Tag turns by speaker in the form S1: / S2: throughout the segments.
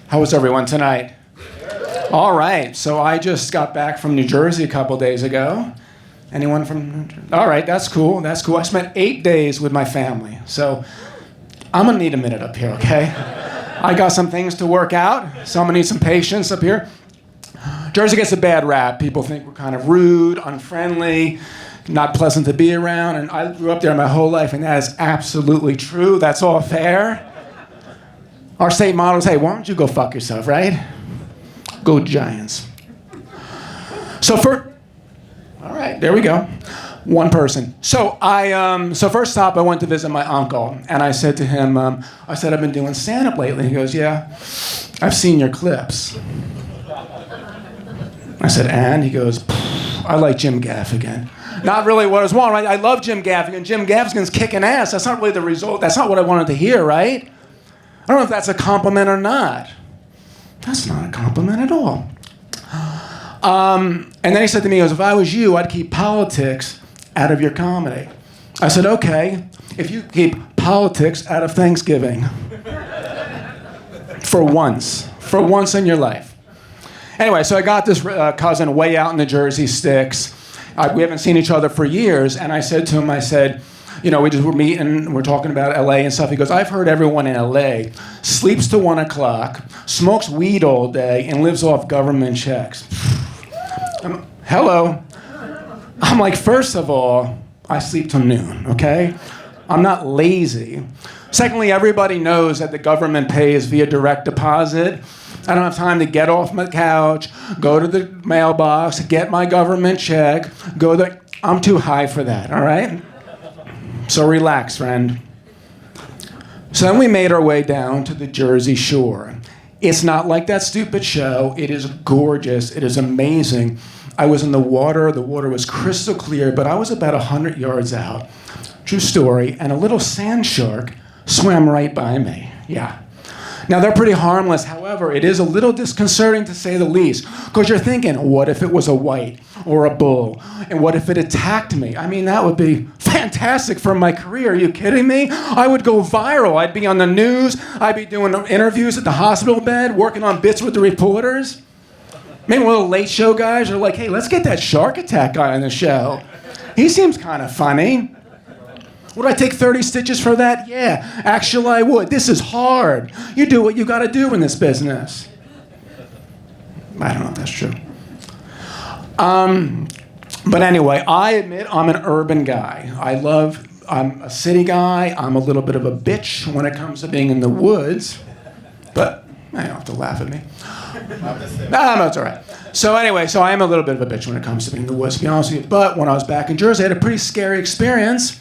S1: How was everyone tonight? All right, so I just got back from New Jersey a couple days ago. Anyone from New Jersey? All right, that's cool, that's cool. I spent 8 days with my family, so I'm gonna need a minute up here, okay? I got some things to work out, so I'm gonna need some patience up here. Jersey gets a bad rap. People think we're kind of rude, unfriendly, not pleasant to be around, and I grew up there my whole life, and that is absolutely true. That's all fair. Our state motto is, hey, why don't you go fuck yourself, right? Go Giants. So all right, there we go. One person. So first stop, I went to visit my uncle, and I said to him, I've been doing stand-up lately. He goes, yeah, I've seen your clips. I said, and? He goes, I like Jim Gaffigan. Not really what I was wanting, right? I love Jim Gaffigan. Jim Gaffigan's kicking ass. That's not really the result. That's not what I wanted to hear, right? I don't know if that's a compliment or not. That's not a compliment at all. And then he said to me, he goes, if I was you, I'd keep politics out of your comedy. I said, okay, if you keep politics out of Thanksgiving. For once in your life. Anyway, so I got this cousin way out in the Jersey sticks. We haven't seen each other for years, and I said to him, you know, we're meeting, we're talking about LA and stuff. He goes, I've heard everyone in LA sleeps to 1 o'clock, smokes weed all day, and lives off government checks. Hello. I'm like, first of all, I sleep till noon, okay? I'm not lazy. Secondly, everybody knows that the government pays via direct deposit. I don't have time to get off my couch, go to the mailbox, get my government check, I'm too high for that, all right? So relax, friend. So then we made our way down to the Jersey Shore. It's not like that stupid show. It is gorgeous. It is amazing. I was in the water. The water was crystal clear, but I was about 100 yards out. True story. And a little sand shark swam right by me. Yeah. Now, they're pretty harmless. However, it is a little disconcerting to say the least, because you're thinking, what if it was a white or a bull? And what if it attacked me? I mean, that would be fantastic for my career. Are you kidding me? I would go viral. I'd be on the news. I'd be doing interviews at the hospital bed, working on bits with the reporters. Maybe one of the late show guys are like, hey, let's get that shark attack guy on the show. He seems kind of funny. Would I take 30 stitches for that? Yeah, actually I would. This is hard. You do what you got to do in this business. I don't know if that's true. But anyway, I admit I'm an urban guy. I'm a city guy. I'm a little bit of a bitch when it comes to being in the woods. But you don't have to laugh at me. No, it's all right. So anyway, I am a little bit of a bitch when it comes to being in the woods, to be honest with you. But when I was back in Jersey, I had a pretty scary experience.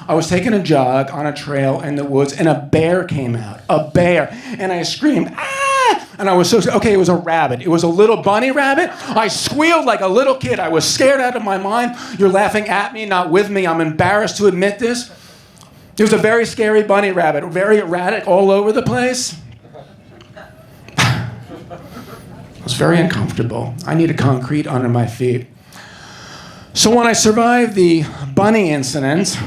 S1: I was taking a jog on a trail in the woods, and a bear came out. A bear. And I screamed, ah! And I was so scared. Okay, it was a rabbit. It was a little bunny rabbit. I squealed like a little kid. I was scared out of my mind. You're laughing at me, not with me. I'm embarrassed to admit this. It was a very scary bunny rabbit, very erratic, all over the place. It was very uncomfortable. I needed concrete under my feet. So when I survived the bunny incident,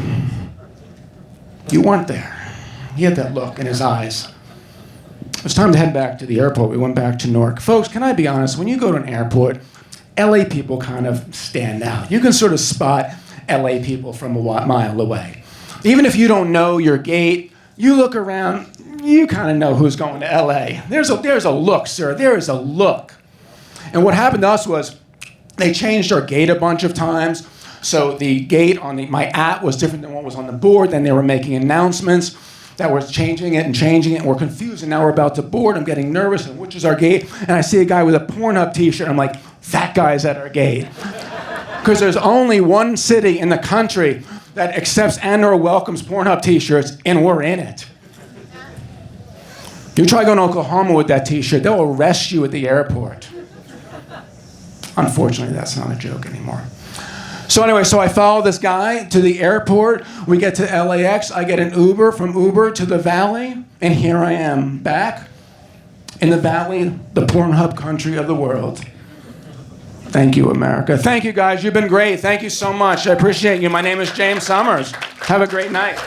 S1: you weren't there. He had that look in his eyes. It was time to head back to the airport. We went back to Newark. Folks, can I be honest? When you go to an airport, LA people kind of stand out. You can sort of spot LA people from a mile away. Even if you don't know your gate, you look around, you kind of know who's going to LA. There's a look, sir. There is a look. And what happened to us was they changed our gate a bunch of times. So the gate on my app was different than what was on the board. Then they were making announcements that were changing it, and we're confused. And now we're about to board. I'm getting nervous, and which is our gate? And I see a guy with a Pornhub t-shirt. I'm like, that guy's at our gate. Because there's only one city in the country that accepts and or welcomes Pornhub t-shirts, and we're in it. You try going to Oklahoma with that t-shirt, they'll arrest you at the airport. Unfortunately, that's not a joke anymore. So anyway, I follow this guy to the airport. We get to LAX. I get an Uber from Uber to the Valley. And here I am, back in the Valley, the Pornhub country of the world. Thank you, America. Thank you, guys. You've been great. Thank you so much. I appreciate you. My name is James Sommers. Have a great night.